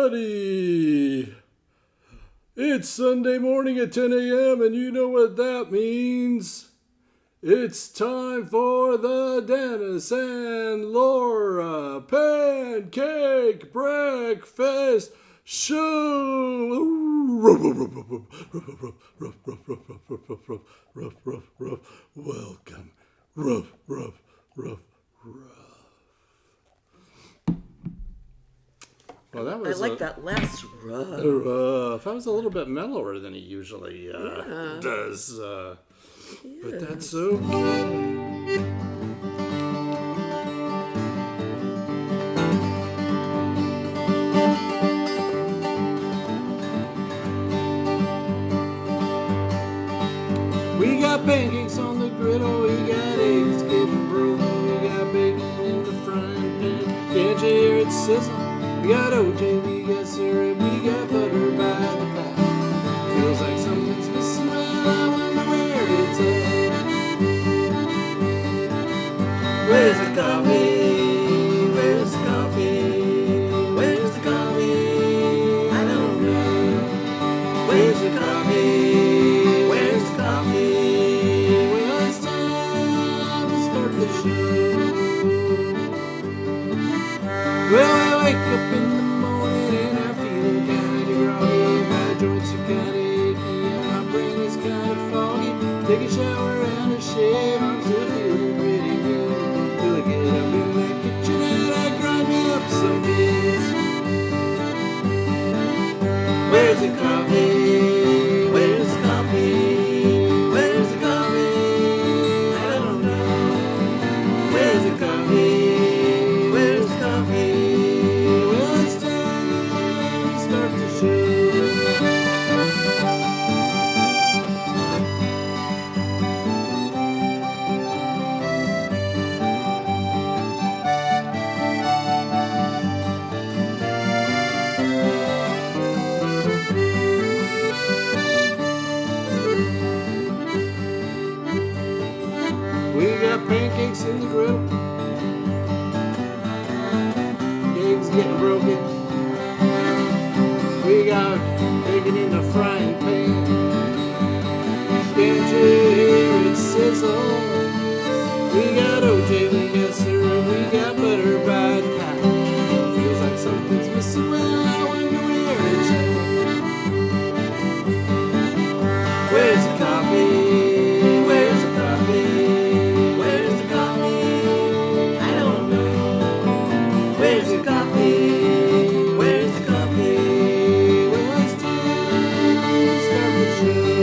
everybody! It's Sunday morning at 10 a.m. and you know what that means. It's time for the Dennis and Laura Pancake Breakfast Show. Welcome. Ruff, ruff, ruff, ruff. Well, that was I like that last rough. That was a little bit mellower than he usually does. But that's okay. We got pancakes on the griddle, we got eggs getting broken, we got bacon in the frying pan. Can't you hear it sizzle? We got OJ, we got syrup, we got butter by the pack. Feels like something's missing, well, I wonder where it's at. Where's the coffee? Where's the coffee? Where's the coffee? I don't know. Where's the coffee? Where's the coffee? Well, it's time to start the show. Well, I wake up in the morning and I'm feeling kinda groggy. My joints are kinda achy and my brain is kinda foggy. Take a shower and a shave, I'm still feeling pretty good. Till I get up in that kitchen and I grind me up some beers. Where's the coffee? Where's the coffee? Where's the coffee? I don't know. Where's the coffee? Where's the coffee? Well, it's time to start the show. We got pancakes in the grill. Eggs getting broken. We got bacon in the frying pan. Can't you hear it sizzle? We got OJ, we got syrup, we got butter by the pound. Feels like something's missing, well, I wonder where it's at. Where's the coffee? Where's the coffee? Where's the coffee? I don't know. Where's the coffee? Where's the coffee? Well, it's time to start the show.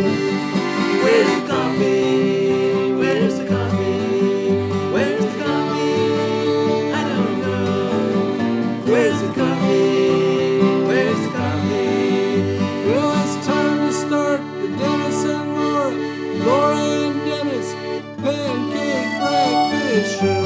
Where's the coffee? Where's the coffee? Where's the coffee? I don't know. Where's the coffee? Where's the coffee? Well, it's time to start the Dennis and Laura and Dennis Pancake Breakfast Show.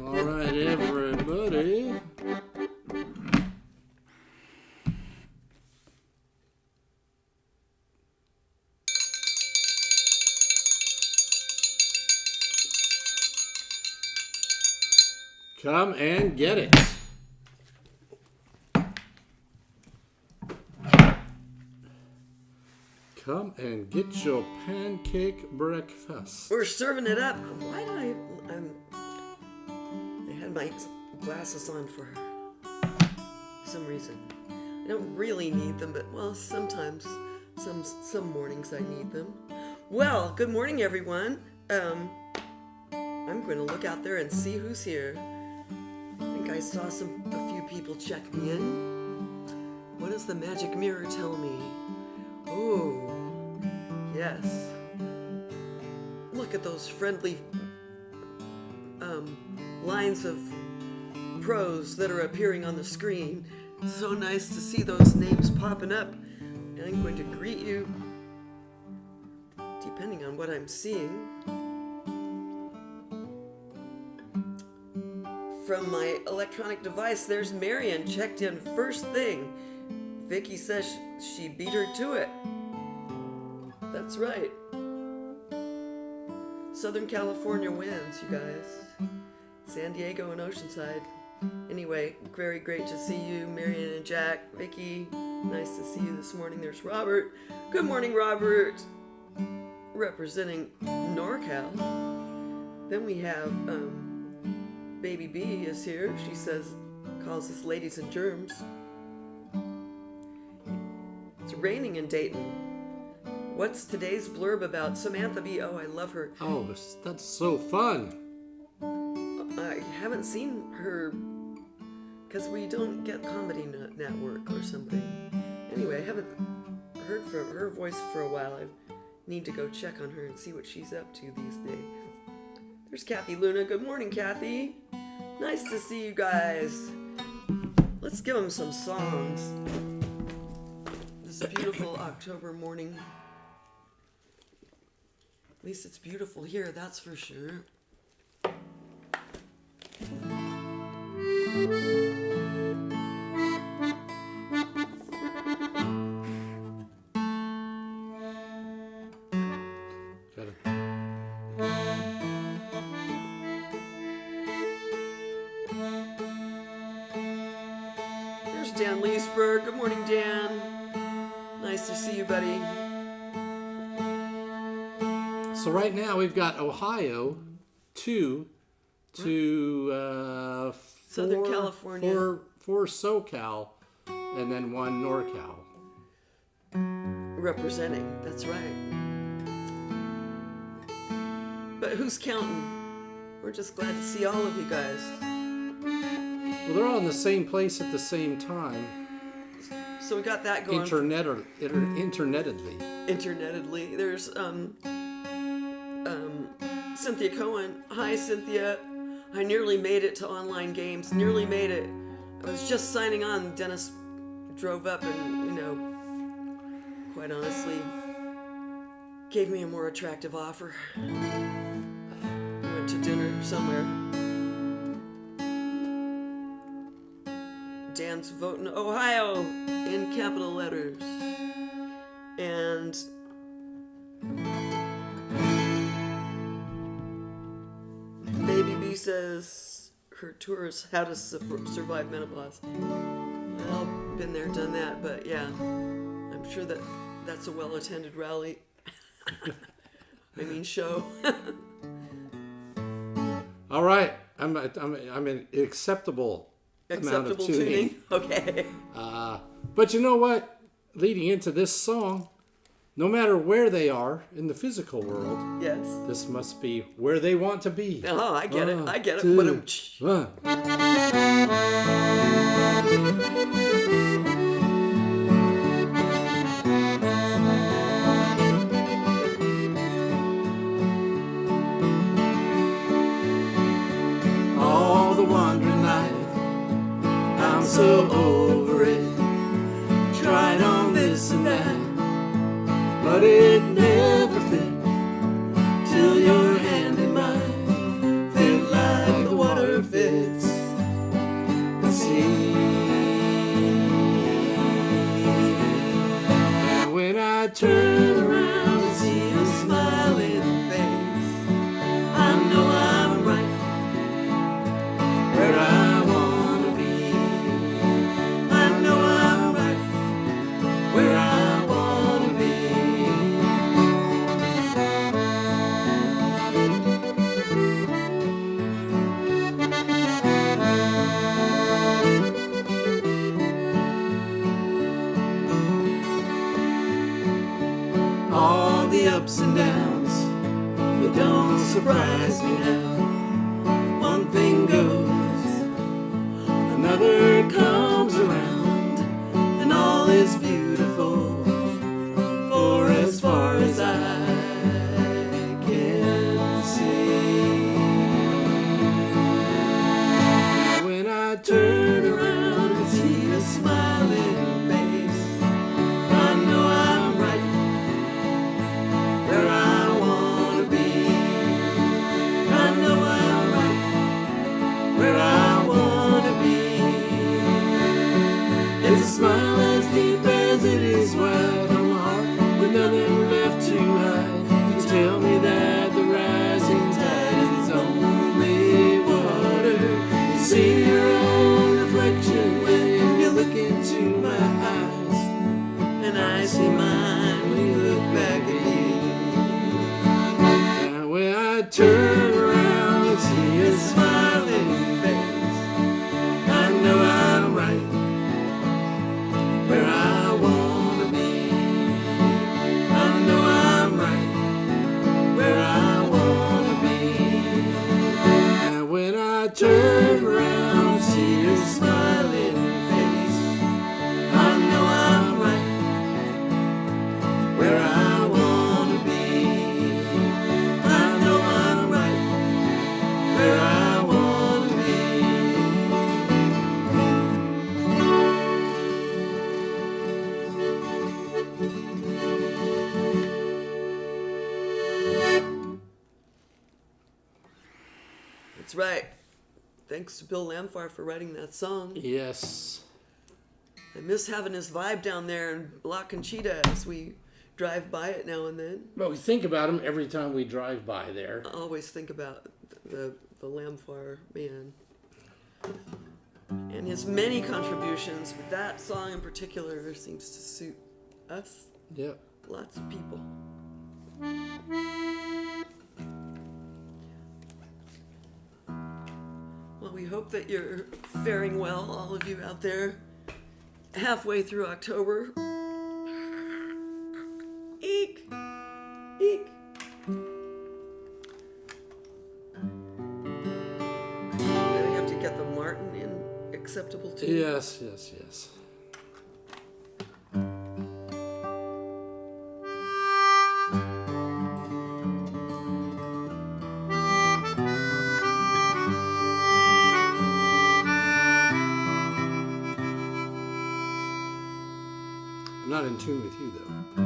All right, everybody. Come and get it. Come and get your pancake breakfast. We're serving it up. Why do I had my glasses on for some reason. I don't really need them, but well, sometimes, some mornings I need them. Well, good morning, everyone. I'm going to look out there and see who's here. I think I saw a few people check me in. What does the magic mirror tell me? Oh, yes. Look at those friendly lines of pros that are appearing on the screen. So nice to see those names popping up. And I'm going to greet you, depending on what I'm seeing. from my electronic device, there's Marion checked in first thing. Vicky says she beat her to it. That's right. Southern California wins, you guys. San Diego and Oceanside. Anyway, very great to see you, Marion and Jack. Vicky, nice to see you this morning. There's Robert. Good morning, Robert. Representing NorCal. Then we have Baby B is here. She calls us ladies and germs. It's raining in Dayton. What's today's blurb about? Samantha B. Oh, I love her. Oh, that's so fun. I haven't seen her because we don't get Comedy Network or something. Anyway, I haven't heard from her voice for a while. I need to go check on her and see what she's up to these days. There's Kathy Luna. Good morning, Kathy. Nice to see you guys. Let's give them some songs. This beautiful October morning. At least it's beautiful here, that's for sure. There's Dan Leesburg. Good morning, Dan. Nice to see you, buddy. So right now we've got Ohio, 2 to Southern California. 4 SoCal, and then 1 NorCal. Representing, that's right. But who's counting? We're just glad to see all of you guys. Well, they're all in the same place at the same time. So we got that going. Internetedly. Internetedly. There's Cynthia Cohen. Hi, Cynthia. I nearly made it to online games. Nearly made it. I was just signing on. Dennis drove up and, quite honestly, gave me a more attractive offer. We went to dinner somewhere. Dan's voting Ohio in capital letters. And Baby B says her tour is how to survive menopause. Well, been there, done that, but yeah, I'm sure that's a well-attended rally. I mean, show. All right, I'm an acceptable amount of tuning. Okay. But you know what? Leading into this song, no matter where they are in the physical world, Yes. this must be where they want to be. Oh, I get it. I get it. 2, But 1. All the wandering life, I'm so over it. Tried on this and that, but it never fit. Till your hand in mine fit like the water fits the sea. And when I turn around and see your smiling face, I know I'm right where I wanna be. I know I'm right where I wanna be. All the ups and downs, they don't surprise me now. One thing goes, another comes around, and all is beautiful, for as far as I can see. When I turn around and see a smiling face, I know I'm right where I wanna be. I know tell me that the rising tide is only water. You see your own reflection when you look into my eyes, And I see mine when you look back at me. and when I turn around and see a smiling face, I know I'm right where I wanna be. I know I'm right where I wanna be. And when I turn around and see your smiling face, I know I'm right where I wanna be. I know I'm right where I wanna be. That's right. Thanks to Bill Lamphar for writing that song. Yes. I miss having his vibe down there in La Conchita as we drive by it now and then. But we think about him every time we drive by there. I always think about the Lamphar man and his many contributions, but that song in particular seems to suit us, Yep. lots of people. Well, we hope that you're faring well, all of you out there, halfway through October. Eek! Eek! Then we have to get the Martin in acceptable too. Yes, yes, yes. I'm not in tune with you, though.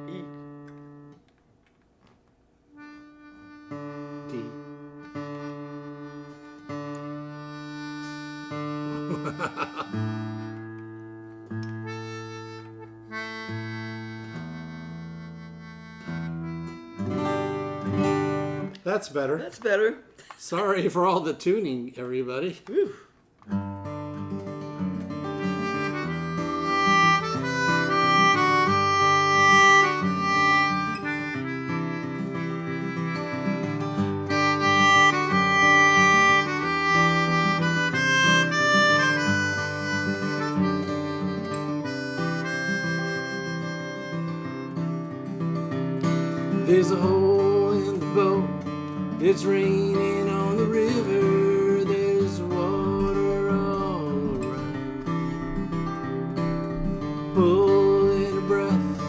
Eek. D. That's better. That's better. Sorry for all the tuning, everybody. Whew. There's a hole in the boat. It's raining on the river. There's water all around. Pulling a breath,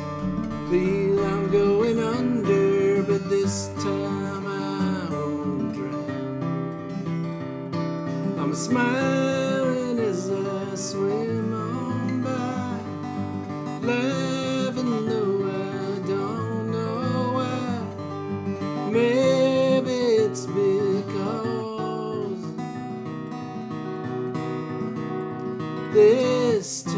feel I'm going under, but this time I won't drown. I'm smiling as I swim on by, laughing though I don't know why. Maybe it's because this time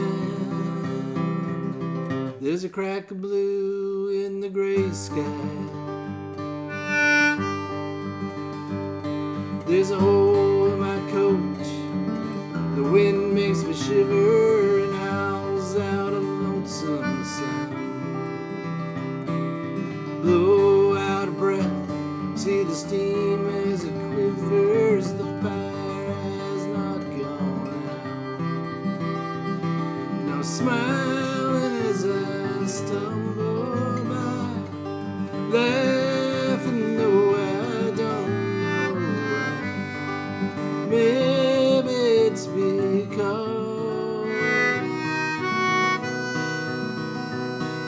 there's a crack of blue in the gray sky. There's a hole in my coat. The wind makes me shiver and howls out a lonesome sound. Blow out of breath. See the steam as it quivers, the fire has not gone out. And I'm smiling as I stumble by, laughing though I don't know why. Maybe it's because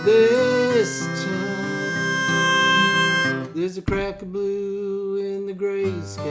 this time there's a crack of blue in the gray gray sky.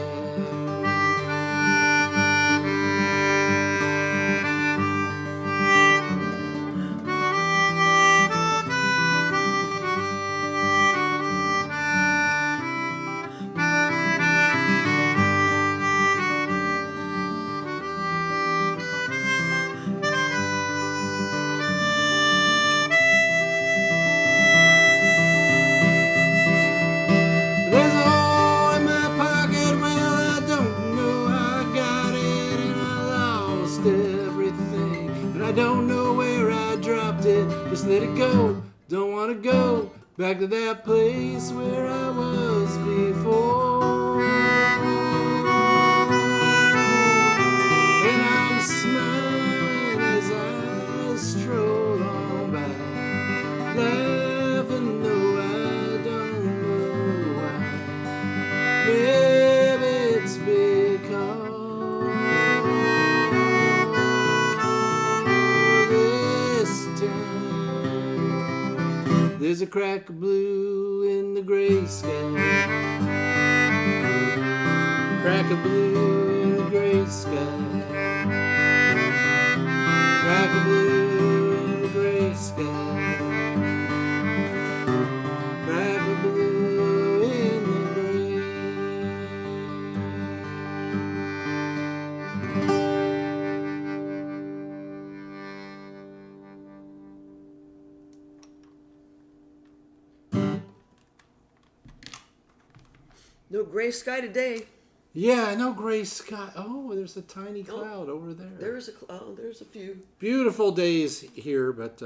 There's a hole in my pocket, well, I don't know how I got it, and I lost everything, and I don't know where I dropped it. Just let it go, don't want to go back to that place where I was before. And I'm smiling as I stroll on by, laughing though I don't know why. Maybe it's because this time there's a crack of blue in the gray sky. Crack of blue in the gray sky. Crack of blue in the gray sky. Crack of blue in the gray. No gray sky today. Yeah, no gray sky. Oh, there's a tiny cloud over there. There's a few. Beautiful days here, but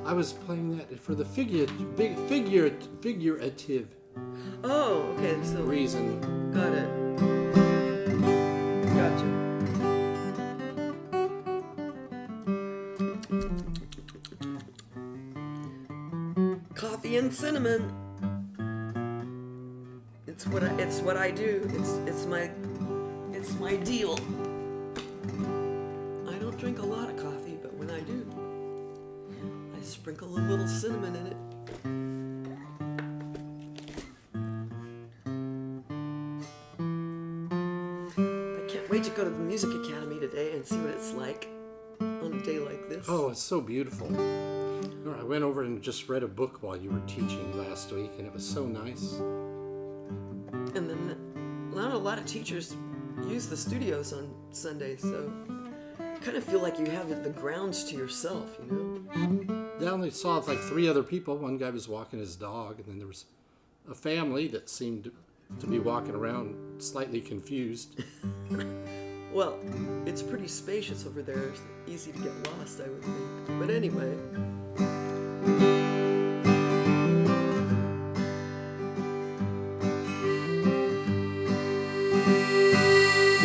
I was playing that for the figurative Oh, okay. So reason. got it. Gotcha. Coffee and cinnamon. It's what I do. It's my deal. I don't drink a lot of coffee, but when I do, I sprinkle a little cinnamon in it. I can't wait to go to the Music Academy today and see what it's like on a day like this. Oh, it's so beautiful. I went over and just read a book while you were teaching last week, and it was so nice. And then not a lot of teachers use the studios on Sundays, so you kind of feel like you have the grounds to yourself, you know? I only saw like 3 other people. One guy was walking his dog, and then there was a family that seemed to be walking around slightly confused. Well, it's pretty spacious over there. It's easy to get lost, I would think. But anyway.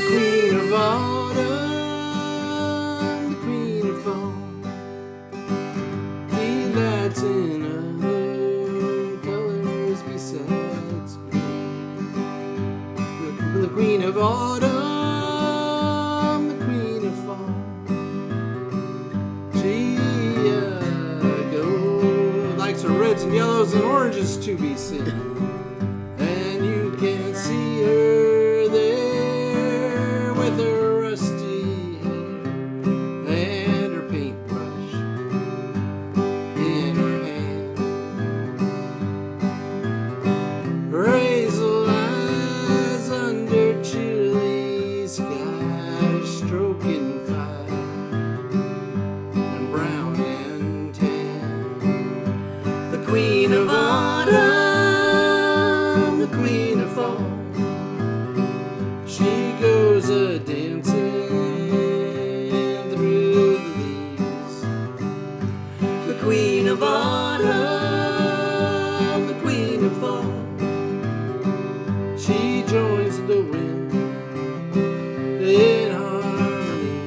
Queen of autumn, the queen of fall. She likes her reds and yellows and oranges to be seen, and you can see her there with her rusty hair and her paintbrush in her hand. Her hazel eyes under chilly skies, stroking fire and brown and tan. The queen of autumn, the queen of fall. She goes a dancing through the leaves. The queen of autumn, the queen of fall. She joins the wind in harmony,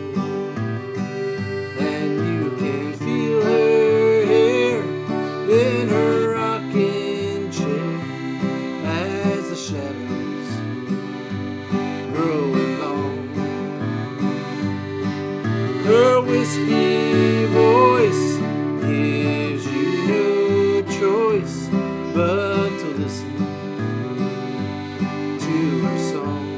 and you can feel her hair in her rocking chair as the shadows grow long. Her whiskey voice gives you no choice but to listen to her song.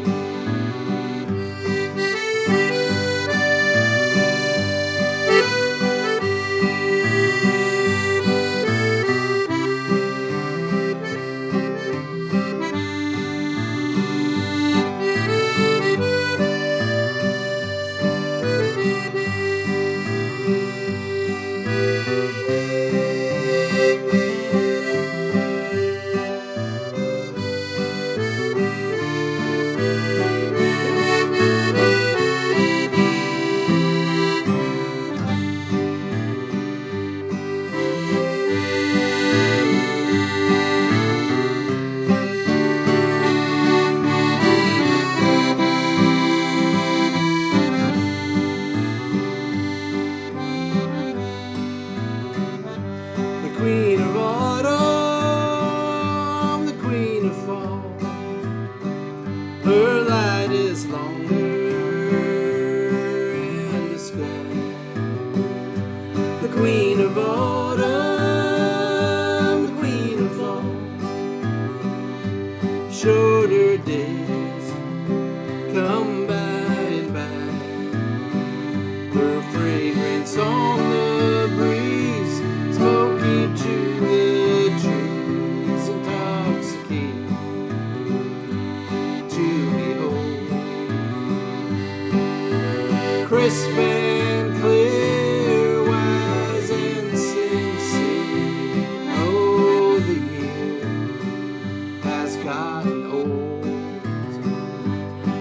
is longer and the sky. The queen of autumn, the queen of fall, shorter days come by and by. Her fragrance on the breeze, smoky to the trees, intoxicating to behold. Crisp and clear, wise and sincere. Oh, the year has gotten old.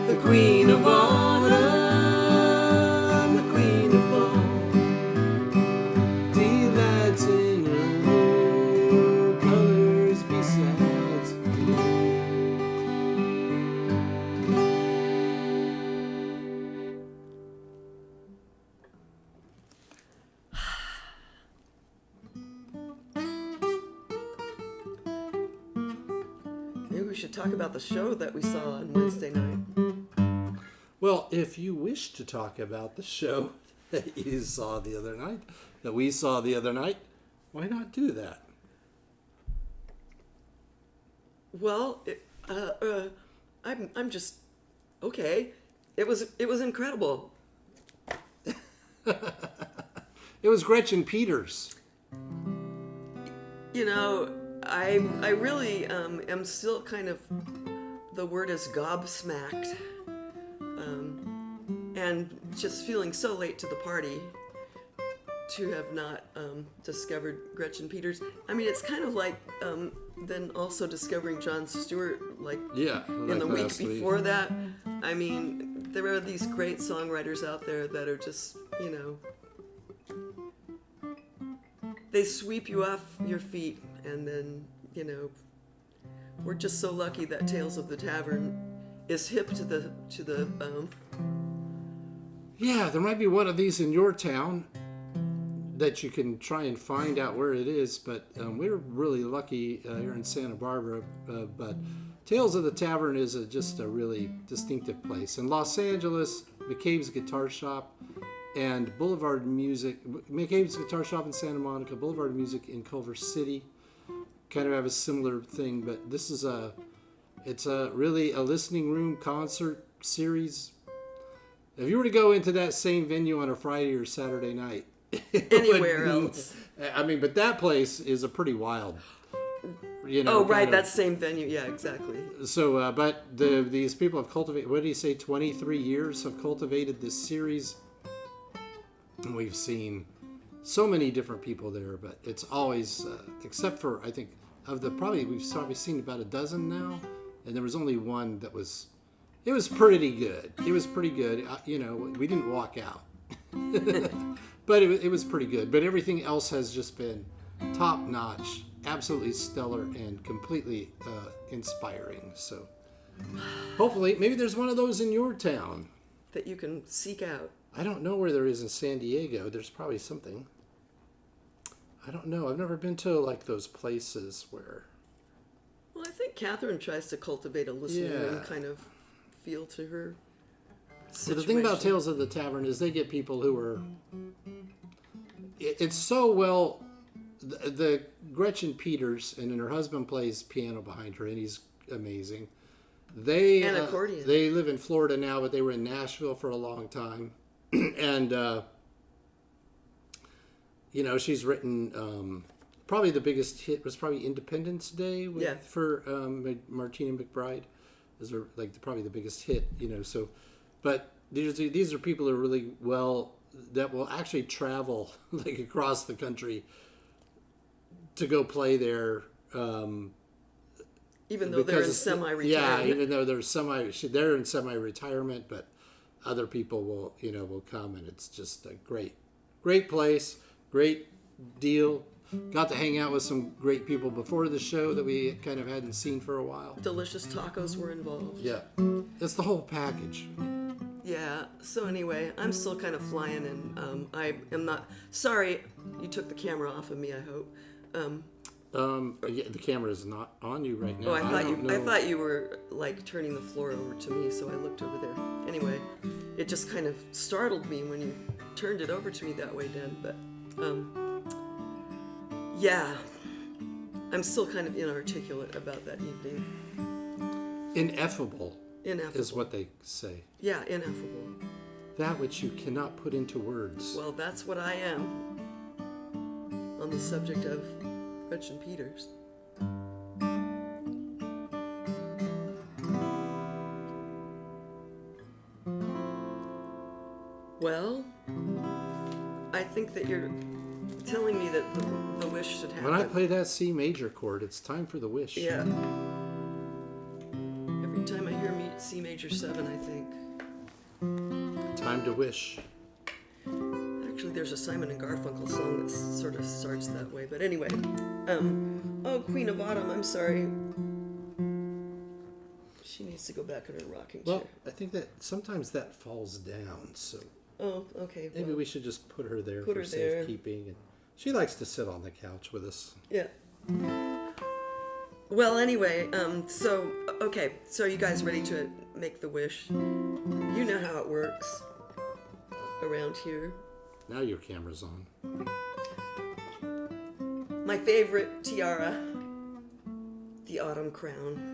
The queen of autumn, the queen of fall, delights in her colors besides blue. Maybe we should talk about the show that we saw on Wednesday night. Well, if you wish to talk about the show that you saw the other night, that we saw the other night, why not do that? Well, I'm just okay. It was incredible. It was Gretchen Peters. You know, I really am still kind of, the word is gobsmacked, and just feeling so late to the party to have not discovered Gretchen Peters. I mean, it's kind of like then also discovering Jon Stewart, like in the week before that. I mean, there are these great songwriters out there that are just, you know, they sweep you off your feet, and then, you know, we're just so lucky that Tales of the Tavern is hip to the Yeah, there might be one of these in your town that you can try and find out where it is, but we're really lucky here in Santa Barbara. But Tales of the Tavern is just a really distinctive place. In Los Angeles, McCabe's Guitar Shop and Boulevard Music, McCabe's Guitar Shop in Santa Monica, Boulevard Music in Culver City, kind of have a similar thing. But this is it's really a listening room concert series. If you were to go into that same venue on a Friday or Saturday night, anywhere else. I mean, but that place is a pretty wild, you know. Oh, right, that same venue. Yeah, exactly. So, but these people have cultivated, what do you say, 23 years have cultivated this series. And we've seen so many different people there, but it's always, except for, I think, we've probably seen about a dozen now, and there was only one that was, it was pretty good. It was pretty good. You know, we didn't walk out. But it was pretty good. But everything else has just been top notch, absolutely stellar, and completely inspiring. So hopefully, maybe there's one of those in your town that you can seek out. I don't know where there is in San Diego. There's probably something. I don't know. I've never been to like those places where. Well, I think Catherine tries to cultivate a listening room kind of feel to her. But the thing about Tales of the Tavern is they get people who are. It's so well. The Gretchen Peters and her husband plays piano behind her, and he's amazing. And accordion. They live in Florida now, but they were in Nashville for a long time, and you know, she's written. Probably the biggest hit was probably Independence Day for Martina McBride. Those are like probably the biggest hit, you know. So, but these are people who are really that will actually travel like across the country to go play there. Even though they're in semi-retirement. Yeah, even though they're in semi-retirement, but other people will come, and it's just a great place, great deal. Got to hang out with some great people before the show that we kind of hadn't seen for a while. Delicious tacos were involved. Yeah, that's the whole package. Yeah, so anyway, I'm still kind of flying, and I am not... Sorry, you took the camera off of me, I hope. Yeah, the camera is not on you right now. Oh, I don't know. thought you were like turning the floor over to me, so I looked over there. Anyway, it just kind of startled me when you turned it over to me that way, Dan. But yeah, I'm still kind of inarticulate about that evening. Ineffable Ineffable is what they say. Yeah, ineffable. That which you cannot put into words. Well, that's what I am on the subject of Gretchen Peters. Well, I think that you're telling me that the wish should happen. When I play that C major chord, it's time for the wish. Yeah. Every time I hear C major 7, I think. Time to wish. Actually, there's a Simon and Garfunkel song that sort of starts that way. But anyway, oh, Queen of Autumn, I'm sorry. She needs to go back in her rocking chair. Well, I think that sometimes that falls down, so Oh, okay. maybe well, we should just put her there Put for her there. safekeeping. And she likes to sit on the couch with us. Yeah. Well, anyway, so are you guys ready to make the wish? You know how it works around here. Now your camera's on. My favorite tiara, the autumn crown,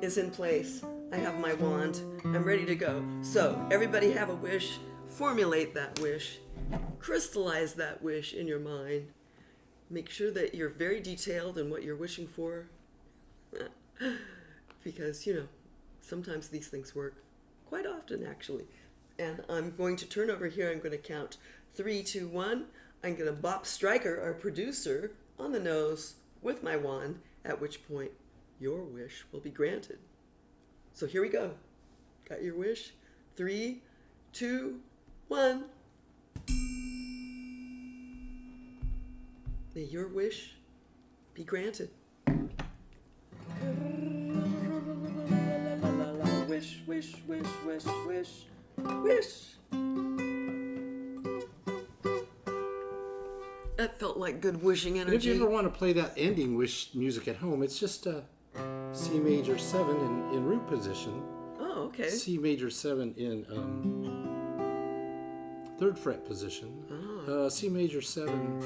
is in place. I have my wand. I'm ready to go. So, everybody have a wish. Formulate that wish. Crystallize that wish in your mind. Make sure that you're very detailed in what you're wishing for. Because, sometimes these things work. Quite often, actually. And I'm going to turn over here. I'm going to count 3, 2, 1. I'm going to bop Stryker, our producer, on the nose with my wand, at which point your wish will be granted. So here we go. Got your wish? 3, 2, 1. May your wish be granted. Wish, wish, wish, wish, wish, wish. That felt like good wishing And if you energy. ever want to play that ending wish music at home, it's just a C major 7 in root position. Oh, okay. C major 7 in 3rd fret position. C major 7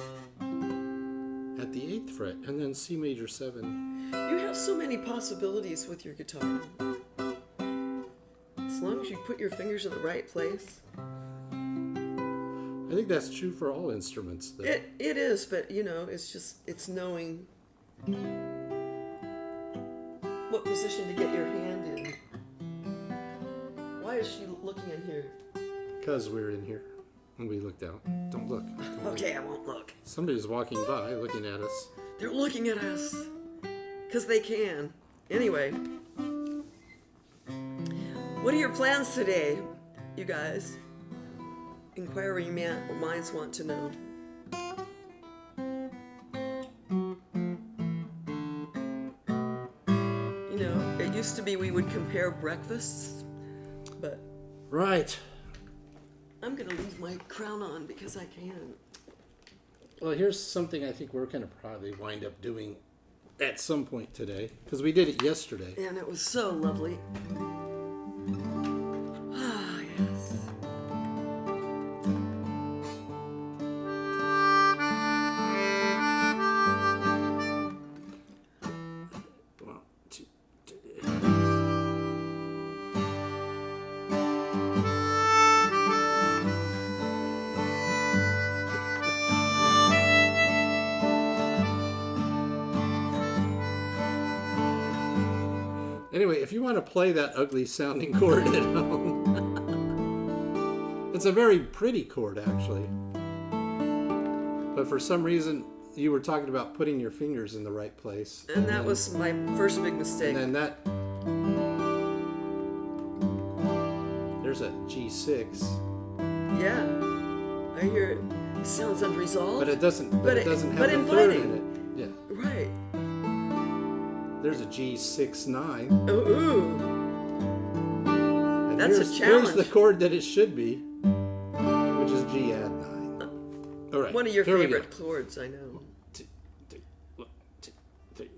at the 8th fret, and then C major 7. You have so many possibilities with your guitar. As long as you put your fingers in the right place. I think that's true for all instruments, though. It is, but it's knowing what position to get your hand in. Why is she looking in here? Because we're in here and we looked out. Don't look. Don't look. Okay, I won't look. Somebody's walking by looking at us. They're looking at us. Because they can. Anyway. What are your plans today, you guys? Inquiring minds want to know. It used to be we would compare breakfasts, but Right. I'm going to leave my crown on because I can. Well, here's something I think we're going to probably wind up doing at some point today, because we did it yesterday. And it was so lovely. Ah, yes. One, two, three. Anyway, if you want to play that ugly sounding chord at home, it's a very pretty chord actually. But for some reason, you were talking about putting your fingers in the right place. And that was my first big mistake. And then there's a G6. Yeah, I hear it. It sounds unresolved. But it doesn't have a third inviting. in it. Yeah. Right. There's a G6-9. Ooh. And That's a here's challenge. the chord that it should be, which is G add 9. All right. One of your Here we go. favorite chords, I know. T- t- one, two, three.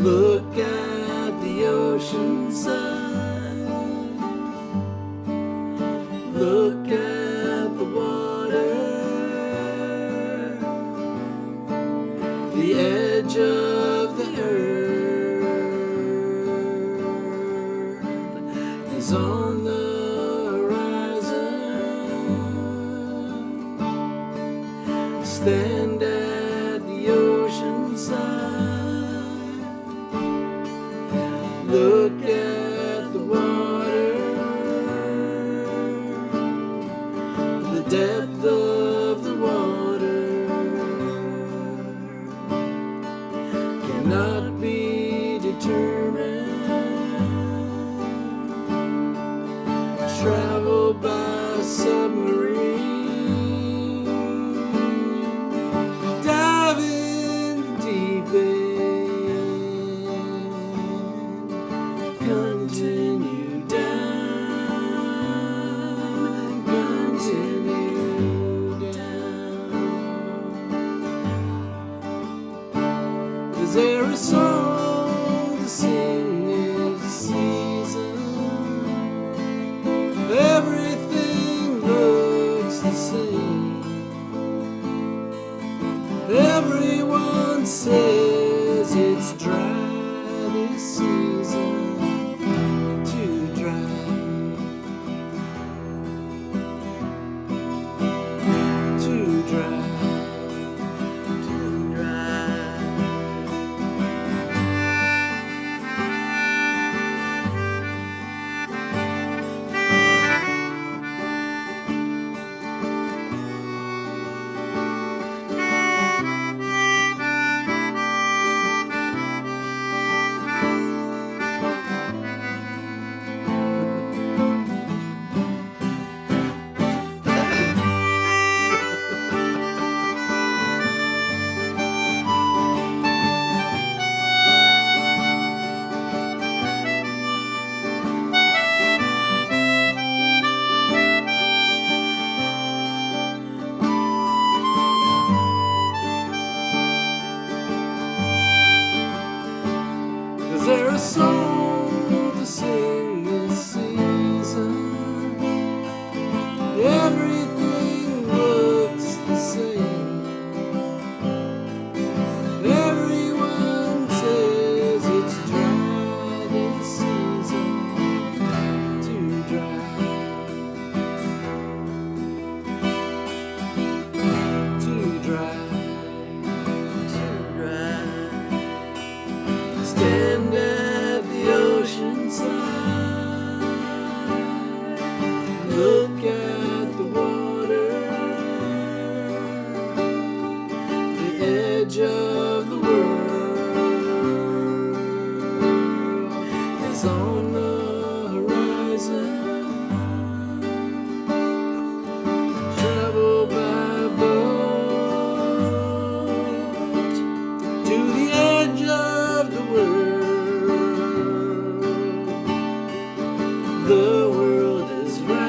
Look at the ocean side. Look at the water. The edge of the earth is on the horizon. Stand at the ocean side. Look at the water, the depth of the water cannot be determined. Travel by submarine, dive in the deep end. Continue down, continue down. Is there a song to sing in the season? Everything looks the same. Everyone says it's dry this season. Too dry. Too dry. Too dry. Is there a song to sing this season? Everything looks the same. Everyone says it's dry this season. Too dry. Too dry. Too dry. Stand at the ocean side. Look at the water. The edge of the world is on the horizon. Travel by boat to the edge of the world. The world is round.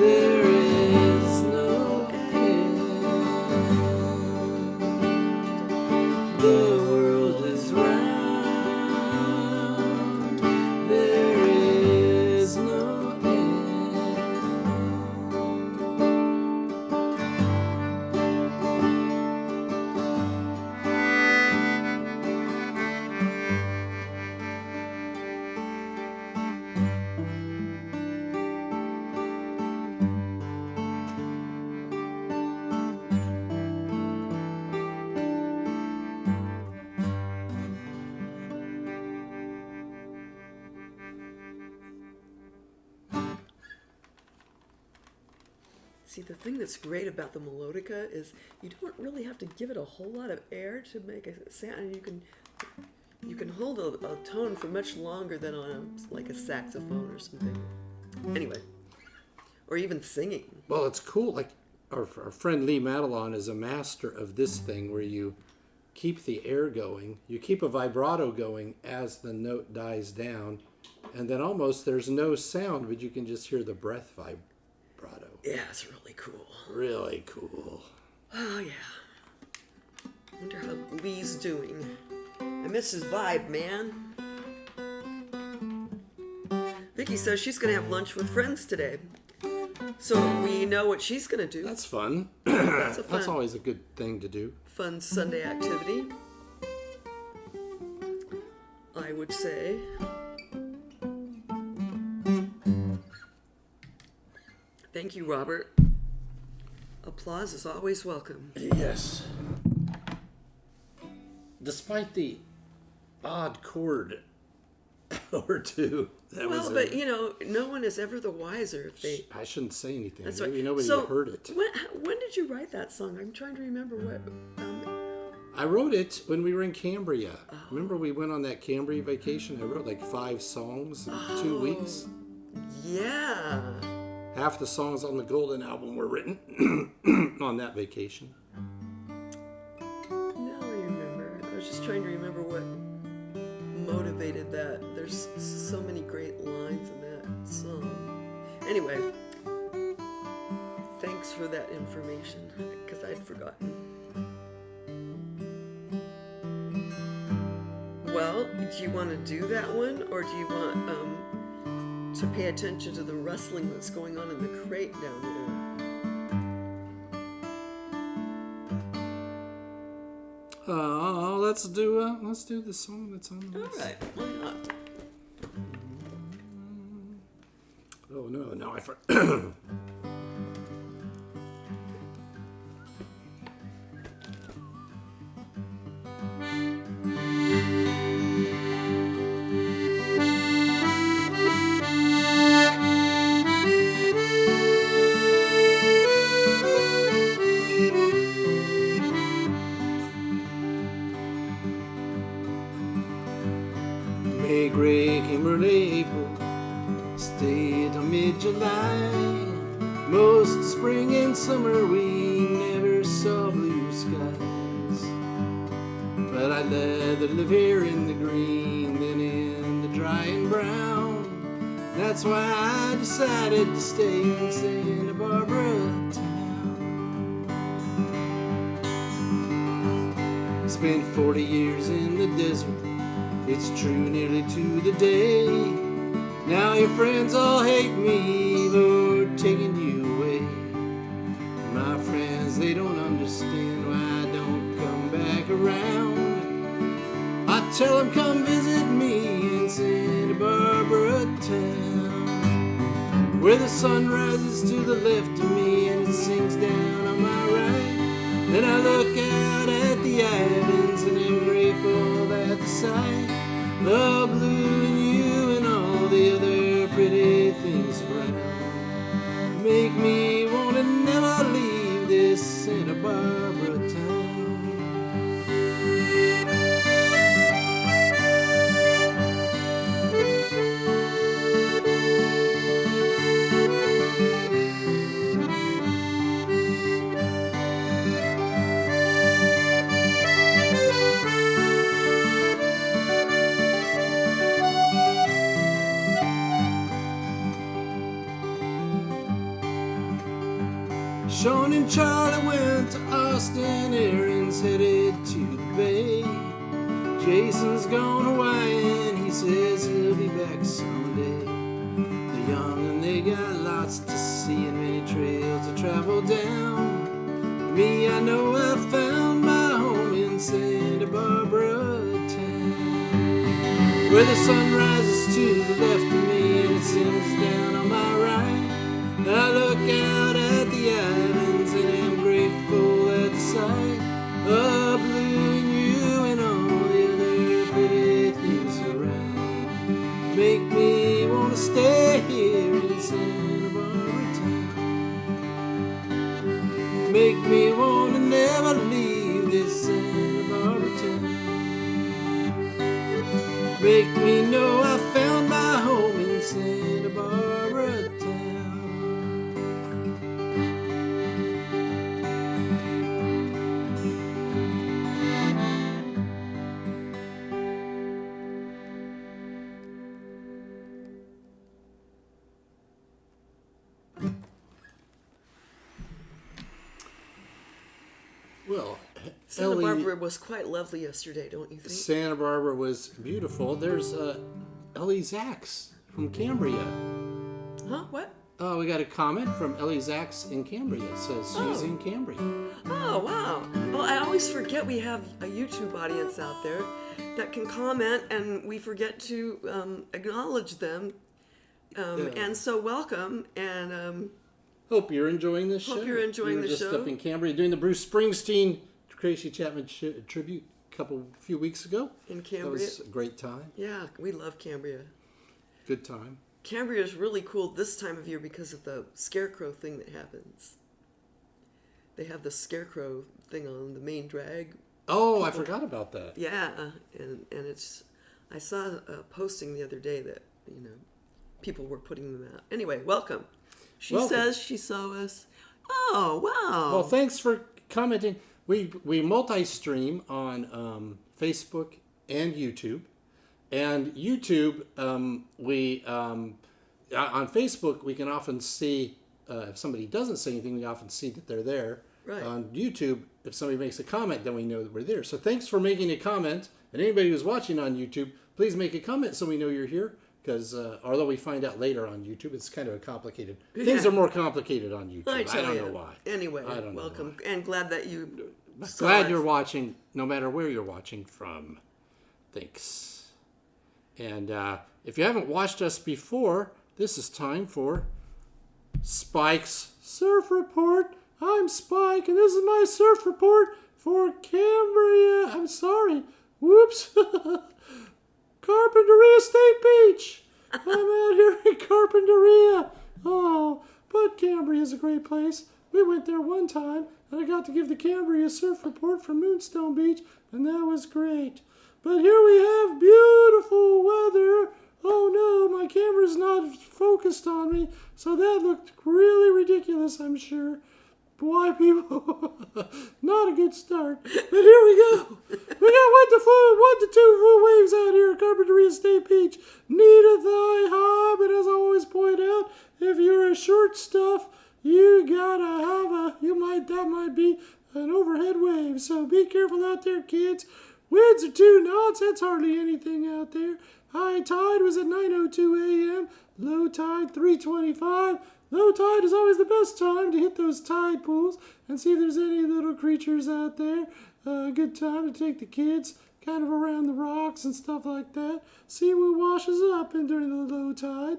There is no end. The world is round. There is no end. See, the thing that's great about the melodica is you don't really have to give it a whole lot of air to make a sound, and you can hold a tone for much longer than on like a saxophone or something. Anyway, or even singing. Well, it's cool. Like our friend Lee Madelon is a master of this thing where you keep the air going, you keep a vibrato going as the note dies down, and then almost there's no sound, but you can just hear the breath vibrato. Yeah, it's really cool. Really cool. Oh, yeah. Wonder how Lee's doing. I miss his vibe, man. Vicky says she's going to have lunch with friends today. So we know what she's going to do. That's fun. That's a fun, That's always a good thing to do. fun Sunday activity, I would say. Thank you, Robert. Applause is always welcome. Yes. Despite the odd chord or two. Well, but you know, no one is ever the wiser if they. I shouldn't say anything. That's Maybe right. nobody So, heard it. When did you write that song? I'm trying to remember what. I wrote it when we were in Cambria. Remember we went on that Cambria vacation? I wrote like 5 songs in 2 weeks. Yeah. Half the songs on the Golden Album were written on that vacation. Now I remember. I was just trying to remember what motivated that. There's so many great lines in that song. Anyway, thanks for that information, because I'd forgotten. Well, do you want to do that one, or do you want to pay attention to the rustling that's going on in the crate down there? Let's do the song that's on the list. All right, why not? Oh no, now I forgot. May gray came early April, stayed till mid-July. Most of spring and summer we never saw blue skies. But I'd rather live here in the green than in the dry and brown. That's why I decided to stay in Santa Barbara town. Spent 40 years in the desert, it's true nearly to the day. Now your friends all hate me for taking you away. My friends, they don't understand why I don't come back around. I tell them come visit me in Santa Barbara town, where the sun rises to the left of me and it sinks down on my right. Then I look out at the islands and I'm grateful at the sight. The blue in you and all the other pretty things around make me want to never leave this Santa Barbara town. Sean and Charlie went to Austin, Aaron's headed to the Bay. Jason's gone Hawaii and he says he'll be back someday. They're young and they got lots to see and many trails to travel down. Me, I know I found my home in Santa Barbara town, where the sun rises to the left of me and it sinks down on my right. I look out at the islands and am grateful at the sight of blue in you and all the other pretty things around. Make me want to stay here in Santa Barbara town. Make me want to never leave this Santa Barbara town. Make me know I found my home Well, Santa Ellie, Barbara was quite lovely yesterday, don't you think? Santa Barbara was beautiful. There's Ellie Zacks from Cambria. Huh? What? Oh, we got a comment from Ellie Zacks in Cambria. It says she's Oh. in Cambria. Oh, wow. Well, I always forget we have a YouTube audience out there that can comment, and we forget to acknowledge them. And so welcome, and Hope you're enjoying this show. Hope you're enjoying we were the just show. up in Cambria doing the Bruce Springsteen Tracy Chapman tribute few weeks ago. in Cambria. That was a great time. Yeah, we love Cambria. Good time. Cambria is really cool this time of year because of the scarecrow thing that happens. They have the scarecrow thing on the main drag. Oh, I forgot about that. Yeah, and it's. I saw a posting the other day that people were putting them out. Anyway, welcome. She Welcome. says she saw us. Oh wow! Well, thanks for commenting. We multi-stream on Facebook and YouTube. And YouTube, on Facebook, we can often see, if somebody doesn't say anything, we often see that they're there. Right. On YouTube, if somebody makes a comment, then we know that we're there. So thanks for making a comment. And anybody who's watching on YouTube, please make a comment so we know you're here. Because although we find out later on YouTube, it's kind of a complicated. Things are more complicated on YouTube. I don't know why. Anyway, I don't know welcome, why. and glad that you. saw Glad us. you're watching, no matter where you're watching from. Thanks. And if you haven't watched us before, this is time for Spike's Surf Report. I'm Spike, and this is my surf report for Cambria. I'm sorry. Whoops. Carpinteria State Beach. I'm out here in Carpinteria. Oh, but Cambria is a great place. We went there one time, and I got to give the Cambria surf report from Moonstone Beach, and that was great. But here we have beautiful weather. Oh no, my camera's not focused on me, so that looked really ridiculous, I'm sure. Why, people? Not a good start. But here we go. We got 1 to 2 full waves out here at Carpinteria State Beach. Knee thigh high, but as I always point out, if you're a short stuff, you gotta have that might be an overhead wave. So be careful out there, kids. Winds are 2 knots. That's hardly anything out there. High tide was at 9:02 a.m. Low tide 3:25. Low tide is always the best time to hit those tide pools and see if there's any little creatures out there. A good time to take the kids kind of around the rocks and stuff like that. See what washes up during the low tide.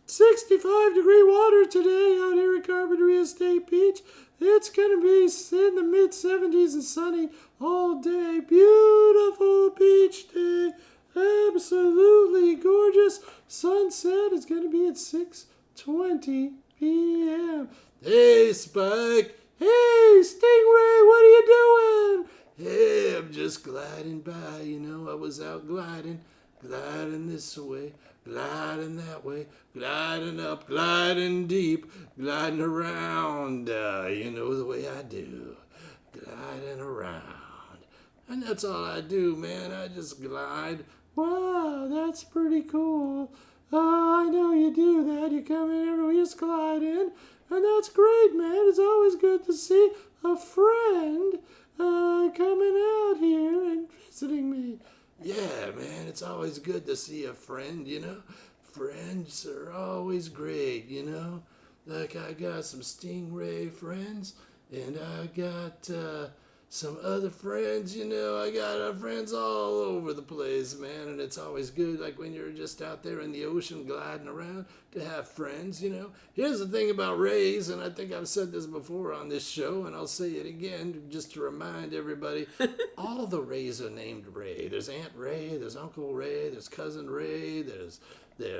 65-degree water today out here at Carpinteria State Beach. It's going to be in the mid-70s and sunny all day. Beautiful beach day. Absolutely gorgeous. Sunset is going to be at 6:20 p.m. Hey, Spike. Hey, Stingray, what are you doing? Hey, I'm just gliding by. I was out gliding this way, gliding that way, gliding up, gliding deep, gliding around. The way I do, gliding around. And that's all I do, man. I just glide. Wow, that's pretty cool. I know you do that. You come in everywhere, you just glide in. And that's great, man. It's always good to see a friend coming out here and visiting me. Yeah, man, it's always good to see a friend, Friends are always great, Like I got some Stingray friends, and I got some other friends, I got friends all over the place, man, and it's always good, like when you're just out there in the ocean gliding around, to have friends, Here's the thing about rays, and I think I've said this before on this show, and I'll say it again just to remind everybody, all the rays are named Ray. There's Aunt Ray, there's Uncle Ray, there's Cousin Ray, there's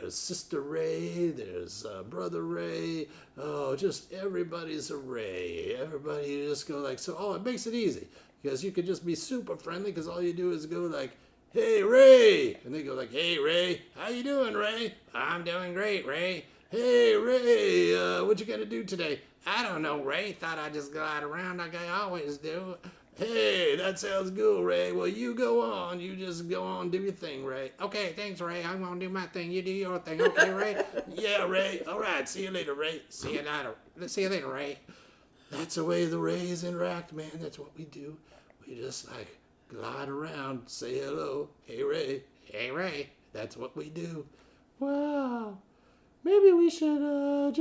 Sister Ray, there's Brother Ray. Oh, just everybody's a Ray. Everybody just go like, so, it makes it easy. Because you could just be super friendly because all you do is go like, hey, Ray. And they go like, hey, Ray. How you doing, Ray? I'm doing great, Ray. Hey, Ray, what you gonna do today? I don't know, Ray. Thought I'd just glide around like I always do. Hey, that sounds good, Ray. Well, you go on. You just go on, do your thing, Ray. Okay, thanks, Ray. I'm going to do my thing. You do your thing. Okay, Ray? Yeah, Ray. All right. See you later, Ray. See you later, Ray. That's the way the Rays interact, man. That's what we do. We just like glide around, say hello. Hey, Ray. Hey, Ray. That's what we do. Wow. Maybe we should all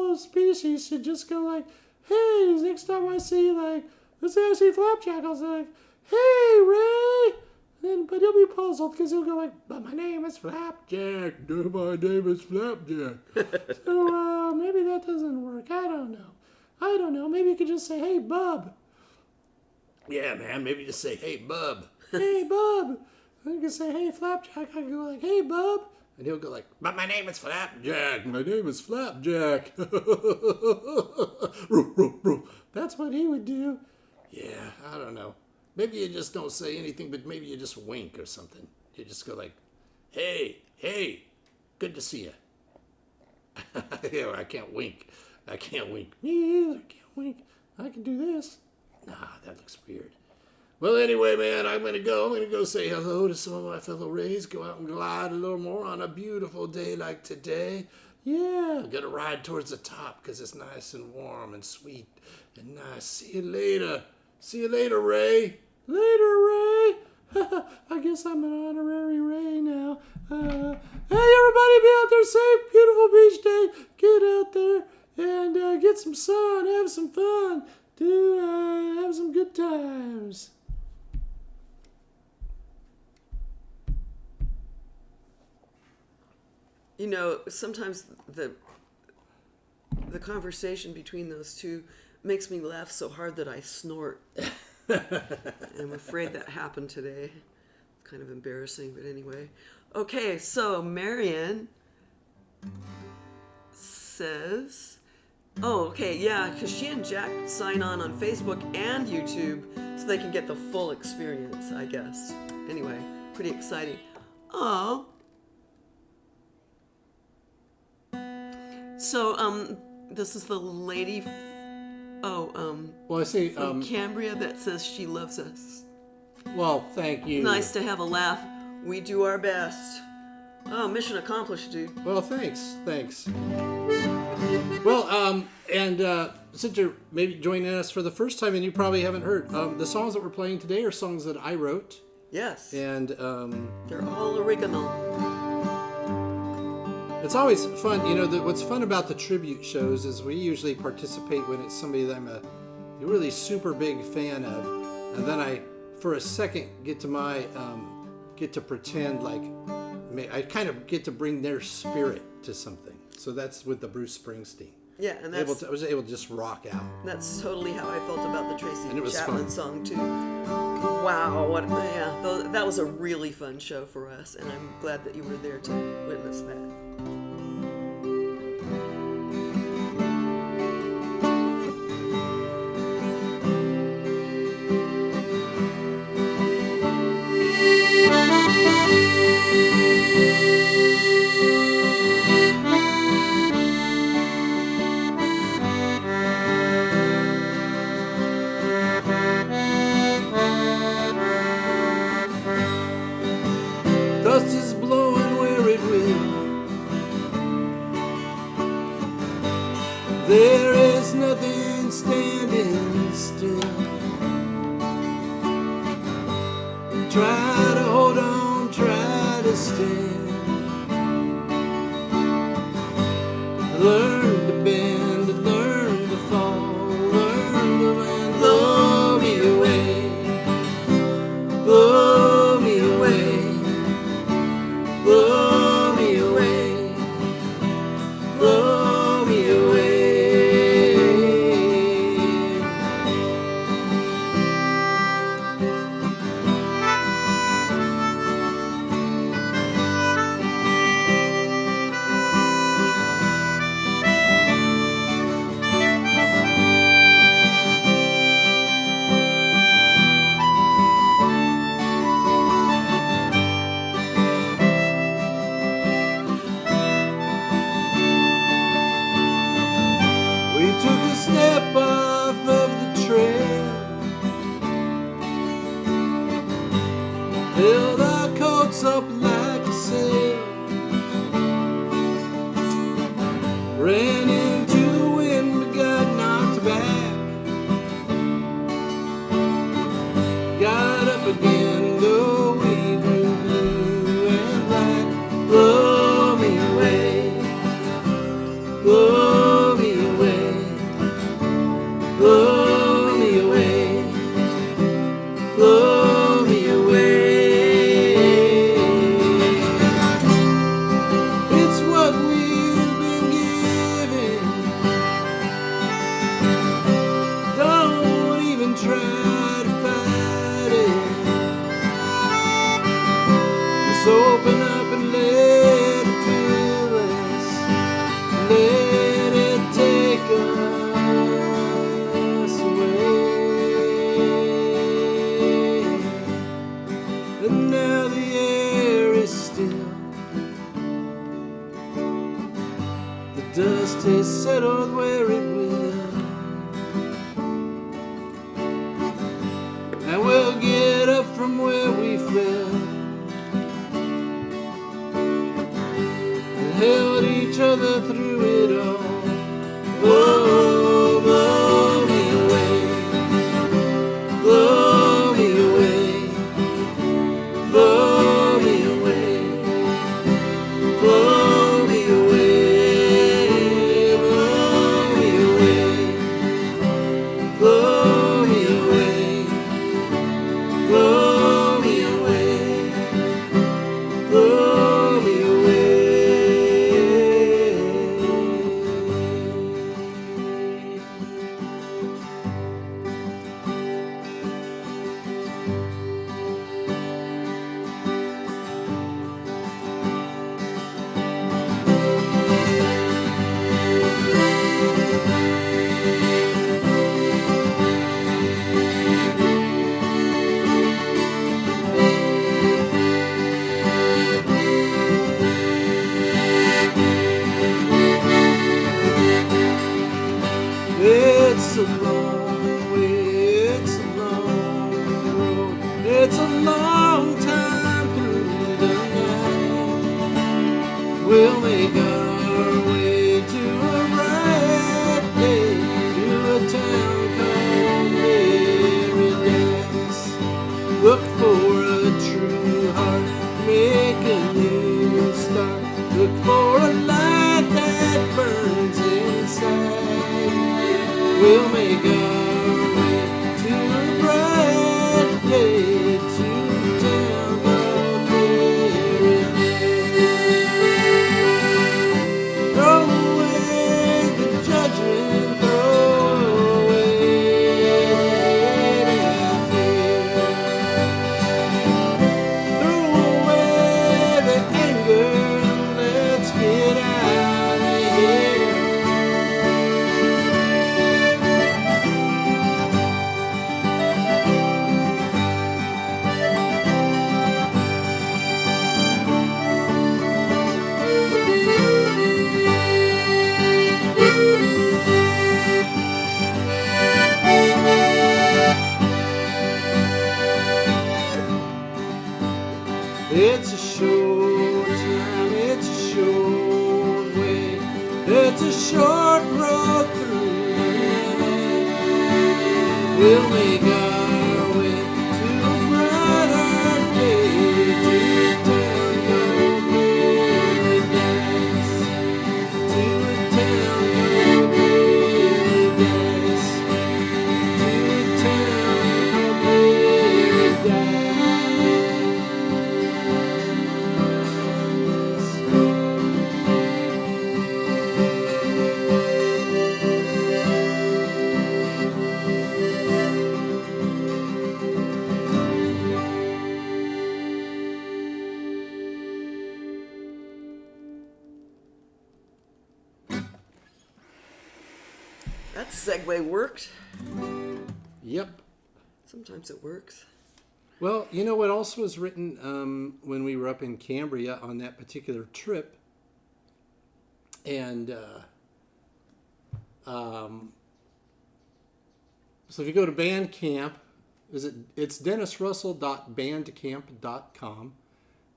the species should just go like, hey, next time I see, like, let's say I see Flapjack, I'll say, like, hey, Ray. But he'll be puzzled because he'll go like, but my name is Flapjack. My name is Flapjack. So maybe that doesn't work. I don't know. Maybe you could just say, hey, Bub. Yeah, man. Maybe just say, hey, Bub. Hey, Bub. And you can say, hey, Flapjack. I can go like, hey, Bub. And he'll go like, but my name is Flapjack. My name is Flapjack. That's what he would do. Yeah, I don't know. Maybe you just don't say anything, but maybe you just wink or something. You just go like, hey, good to see you. Yeah, I can't wink. Me either. I can't wink. I can do this. Nah, that looks weird. Well, anyway, man, I'm going to go say hello to some of my fellow Rays. Go out and glide a little more on a beautiful day like today. Yeah, I'm going to ride towards the top because it's nice and warm and sweet and nice. See you later. See you later, Ray. Later, Ray. I guess I'm an honorary Ray now. Hey, everybody, be out there safe. Beautiful beach day. Get out there and get some sun. Have some fun. Have some good times. You know, sometimes the conversation between those two makes me laugh so hard that I snort. I'm afraid that happened today. It's kind of embarrassing, but anyway. Okay, so Marianne says, oh, okay, yeah, because she and Jack sign on Facebook and YouTube so they can get the full experience, I guess. Anyway, pretty exciting. Oh. So, this is the lady, well, I see, from Cambria that says she loves us. well, thank you. Nice to have a laugh. We do our best. Oh, mission accomplished, dude. Well, thanks. Well, and since you're maybe joining us for the first time and you probably haven't heard, the songs that we're playing today are songs that I wrote. Yes. And they're all original. It's always fun. You know, what's fun about the tribute shows is we usually participate when it's somebody that I'm a really super big fan of. And then I, for a second, get to pretend like I kind of get to bring their spirit to something. So that's with the Bruce Springsteen. Yeah, and I was able to just rock out. That's totally how I felt about the Tracy fun. Chapman song too. Wow, that was a really fun show for us, and I'm glad that you were there to witness that. Dust is blowing where it will. There is nothing standing still. Try to hold on, try to stand. Learn to bend, learn to fall, learn to bend. Blow me away, blow me away. Blow me away, blow me away. We took a step off of the trail, held our coats up like a sail, ran into the wind but got knocked back. let it take us away. And now the air is still, the dust has settled where it will, and we'll get up from where we fell, and held each other through it all. Oh, blow me away, blow me away, blow me away, blow me away, blow me away, blow me away, blow me away, blow me away. It's a long way, it's a long road, it's a long time through the night. We'll make our way to a bright day, to a town called Paradise. Look for a true heart, make a new start. Look for a light that burns inside. We'll make our way to a bright day, to a town called Paradise. Throw away the judgment, throw away the fear, throw away the anger, let's get out of here. It's a short time, it's a short way, it's a short road through the night. We'll make our way to a brighter day, to a town called Paradise, to a town called Paradise, to a town called Paradise. That segue worked. Yep. Sometimes it works. Well, you know what else was written when we were up in Cambria on that particular trip? And so if you go to Bandcamp, it's dennisrussell.bandcamp.com,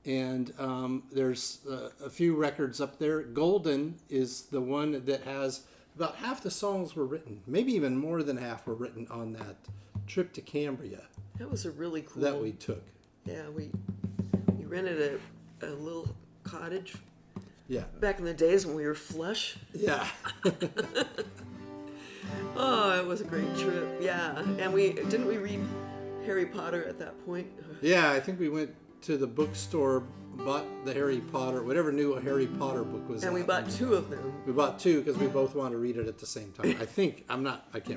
and there's a few records up there. Golden is the one that has about half the songs were written, maybe even more than half were written on that trip to Cambria. That was a really cool. That we took. Yeah, we rented a little cottage. Yeah. Back in the days when we were flush. Yeah. Oh, it was a great trip. Yeah, and we read Harry Potter at that point. Yeah, I think we went to the bookstore, bought the Harry Potter, whatever new Harry Potter book was. And we bought 2 of them. We bought 2 because we both wanted to read it at the same time. I can't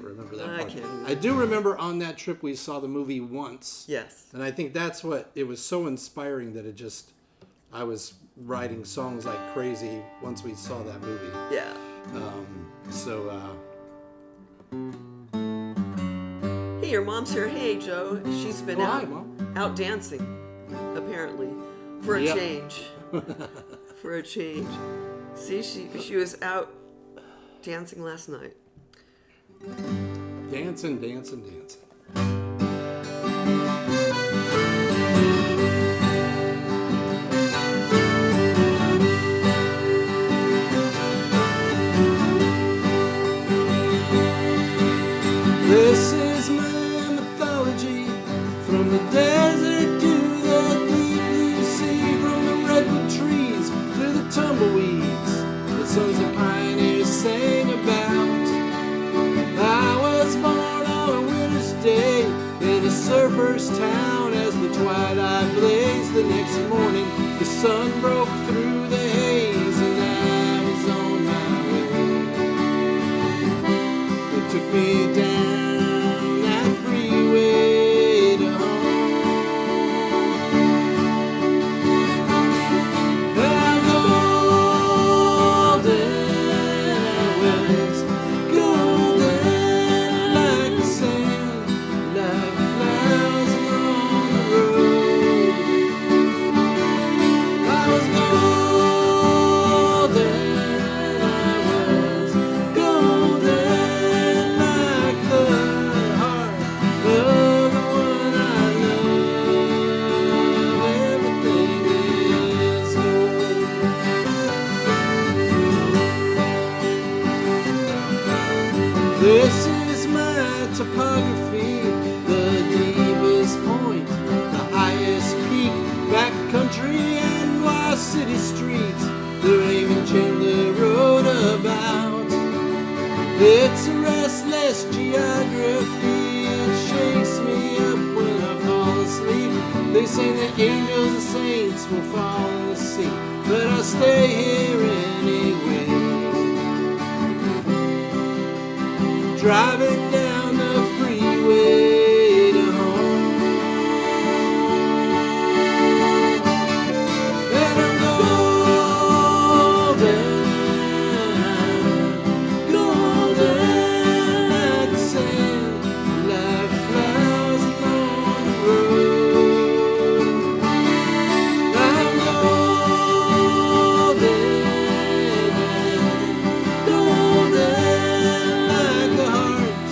remember that part. can't remember. I do remember on that trip we saw the movie once. Yes. And I think that's what, it was so inspiring that it just I was writing songs like crazy once we saw that movie. Yeah. So Hey, your mom's here. Hey, Joe. She's been hi, Mom. out dancing, apparently, for a Yep. change. For a change. See, she was out dancing last night. Dancing, dancing, dancing. This is my mythology, from the desert to the deep blue sea, from the redwood trees to the tumbleweeds, the sons of pioneers sang about. I was born on a winter's day in a surfer's town. As the twilight blazed the next morning, the sun broke through the haze and I was on my way. It took me down that freeway to home. I'm golden, I was golden like the sand, like flowers along the road. I was golden, I was golden like the heart of the one I love. Everything is gold. This is my topography, the deepest point, the highest peak, backcountry and wild city streets, the Raven Chandler roundabout. It's a restless geography, it shakes me up when I fall asleep. They say that angels and saints will fall in the sea, but I'll stay here anyway. Driving down the freeway to home. And I'm golden, golden like the sand, like flowers along the road. I'm golden, golden like the heart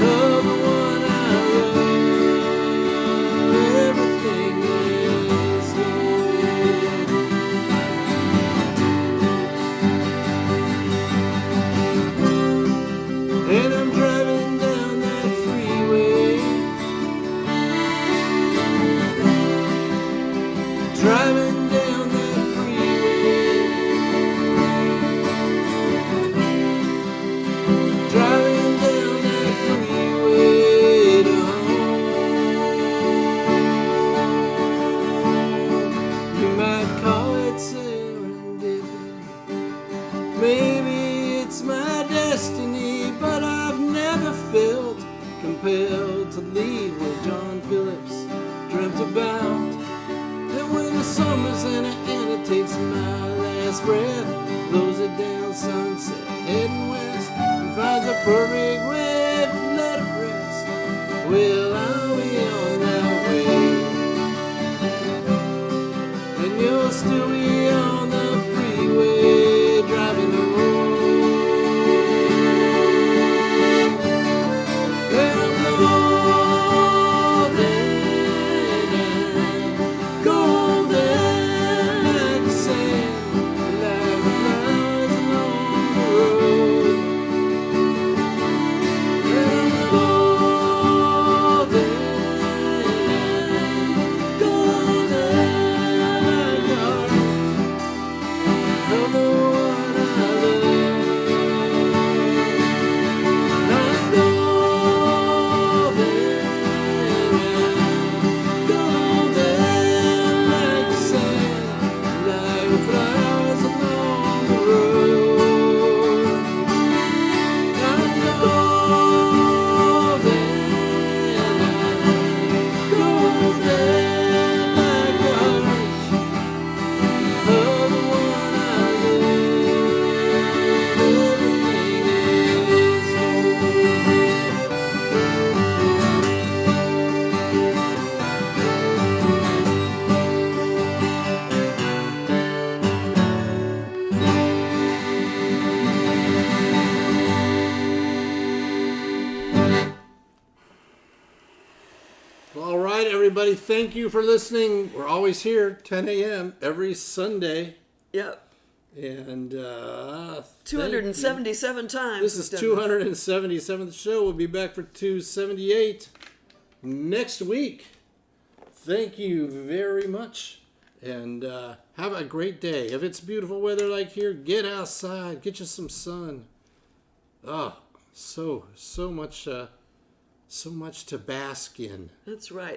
of the one I love. Everything is gold. And I'm driving down that freeway, driving down that freeway, driving down that freeway to home. You might call it serendipity, maybe it's my destiny, but I've never felt compelled to leave where John Phillips dreamt about. And when the summer's in it and it takes my last breath, blows it down sunset, heading west, and finds a perfect way to let it rest. Well, I'll be on that way, and you'll still be on the freeway driving home. And I'm golden, golden like the sand, like flowers along the road. And I'm golden, everybody. Thank you for listening. We're always here, 10 a.m. every Sunday. Yep. And 277 times. This is 277th show. We'll be back for 278 next week. Thank you very much. And have a great day. If it's beautiful weather like here, get outside. Get you some sun. Oh, so much to bask in. That's right.